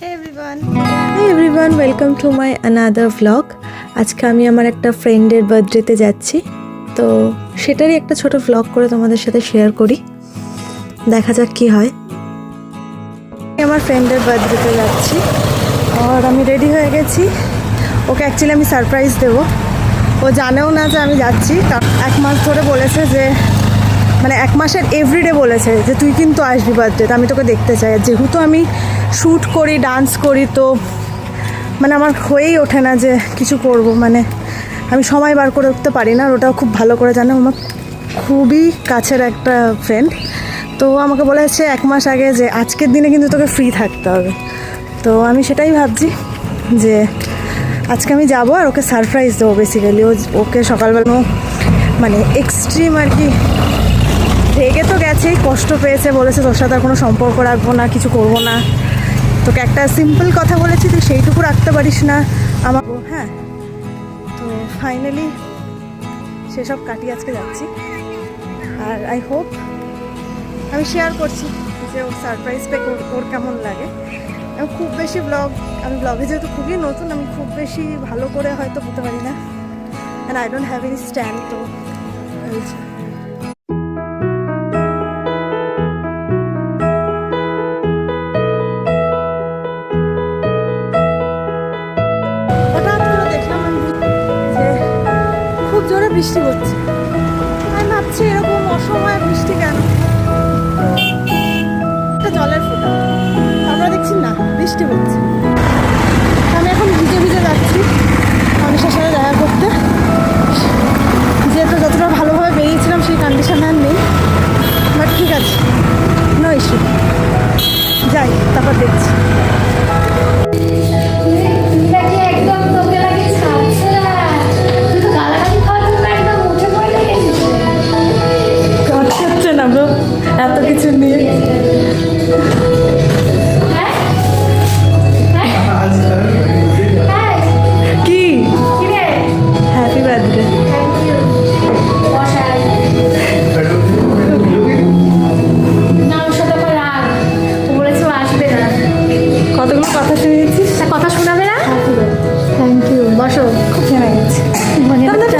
Hey everyone, welcome to my another vlog. আজকে আমি আমার একটা ফ্রেন্ডের বার্থডেতে যাচ্ছি, তো সেটারই একটা ছোট ভ্লগ করে তোমাদের সাথে শেয়ার করি, দেখা যাক কি হয়। আমার ফ্রেন্ডের বার্থডেতে যাচ্ছি আর আমি রেডি হয়ে গেছি। ওকে অ্যাকচুয়ালি আমি সারপ্রাইজ দেবো, ও জানেও না যে আমি যাচ্ছি। এক মাস ধরে বলেছে যে, মানে এক মাসের এভরিডে বলেছে যে তুই কিন্তু আসবি বার্থডেতে, আমি তোকে দেখতে চাই। আর যেহেতু আমি শ্যুট করি, ডান্স করি, তো মানে আমার হয়েই ওঠে না যে কিছু করব, মানে আমি সময় বার করে উঠতে পারি না। আর ওটাও খুব ভালো করে জানে, আমার খুবই কাছের একটা ফ্রেন্ড। তো আমাকে বলেছে এক মাস আগে যে আজকের দিনে কিন্তু তোকে ফ্রি থাকতে হবে। তো আমি সেটাই ভাবছি যে আজকে আমি যাবো আর ওকে সারপ্রাইজ দেবো। বেসিক্যালি ওকে সকালবেলা মানে এক্সট্রিম আর কি রেগে তো গেছেই, কষ্ট পেয়েছে, বলেছে তোর সাথে আর কোনো সম্পর্ক রাখবো না, কিছু করবো না। তোকে একটা সিম্পল কথা বলেছি, তুই সেইটুকু রাখতে পারিস না আমার। হ্যাঁ, তো ফাইনালি সেসব কাটিয়ে আজকে যাচ্ছি। আর আই হোপ আমি শেয়ার করছি যে ওর সারপ্রাইজ পেয়ে ওর কেমন লাগে। আমি খুব বেশি আমি ব্লগে যেহেতু খুবই নতুন, আমি খুব বেশি ভালো করে হয়তো বলতে পারি না, and I don't have any stand. তো বৃষ্টি হচ্ছে, আমি ভাবছি এরকম অসময়ে বৃষ্টি কেন, একটা জলের ফোঁটা, আমরা দেখছি না বৃষ্টি হচ্ছে। আমি এখন ভিজে ভিজে যাচ্ছি মানুষের সাথে দেখা করতে, যেহেতু যতটা ভালোভাবে বেরিয়েছিলাম সেই কন্ডিশনে আর নেই। বাট ঠিক আছে, নো ইস্যু, যাই তারপর দেখছি। এত কিছু নিয়ে কি হ্যাপি বার্থডে। কতগুলো কথা শুনেছিস, কথা শোনাবে না? থ্যাংক ইউ, বসো। খুব জানা গেছে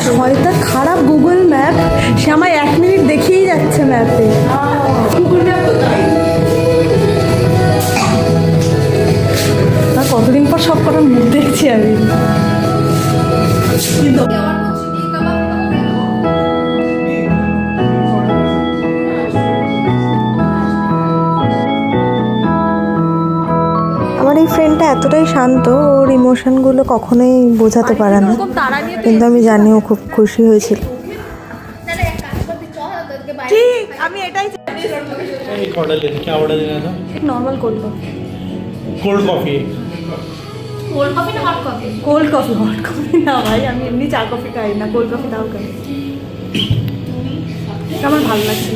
শয়তান খারাপ গুগল ম্যাপ, সে আমায় 1 মিনিট দেখিয়েই যাচ্ছে ম্যাপে। কতদিন পর সব কটার মুখ দেখছি আমি। আমার এই ফ্রেন্ডটা এতটাই শান্ত, ওর ইমোশনগুলো কখনোই বোঝাতে পারে না, কিন্তু আমি জানি ও খুব খুশি হয়েছিল। ঠিক, আমি এটাই एक ऑर्डर लेना, क्या ऑर्डर देना था? एक normal cold coffee. Cold coffee. Cold coffee ना hot coffee? Cold coffee, hot coffee না ভাই, আমি এমনি চা কফি খাই না, কোল্ড কফি দাও খাই। আমার ভালো লাগছে।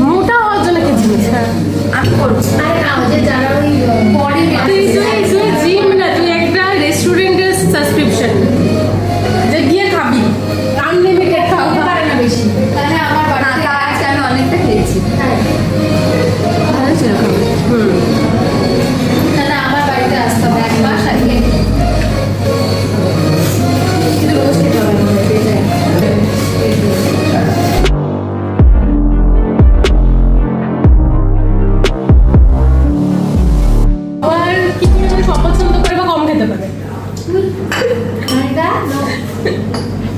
মোটা হওয়ার জন্য কি জিনিস? আমি করবো জিম না, তুই একটা রেস্টুরেন্টের সাবস্ক্রিপশন যে গিয়ে খাবি, আনলিমিটেড খাওয়া পারে না বেশি। তাহলে আমার বাড়িতে আজকে আমি অনেকটা খেয়েছি, ভালো ছিল। তাহলে আমার বাড়িতে আসতে হবে এক মাস আগে, কিন্তু রোজ খেতে হবে না।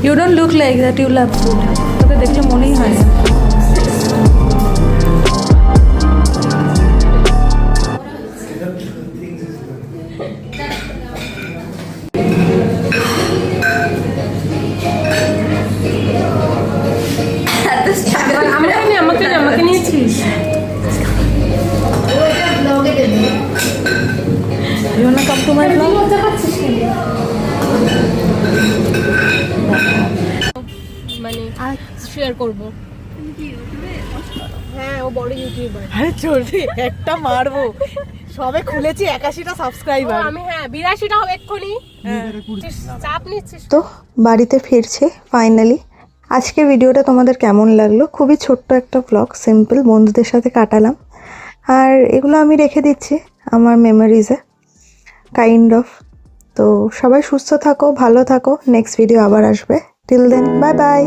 You don't look like that. You love food. তোকে দেখলে মনেই হয় না। আমাকে নিয়েছিস? You wanna come to my vlog? মানে শেয়ার করব। হ্যাঁ ও বড় ইউটিউবার। আরে চলবে একটা মারবো, সবে খুলেছি 81টা সাবস্ক্রাইবার। আমি 82টা হবে এক্ষুনি। চাপ নিচ্ছিস তো বাড়িতে ফিরছে ফাইনালি। আজকের ভিডিওটা তোমাদের কেমন লাগলো? খুবই ছোট্ট একটা ব্লগ, সিম্পল, বন্ধুদের সাথে কাটালাম। আর এগুলো আমি রেখে দিচ্ছি আমার মেমোরিজে, কাইন্ড অফ। তো সবাই সুস্থ থাকো, ভালো থাকো। নেক্সট ভিডিও আবার আসবে। Till then, bye by.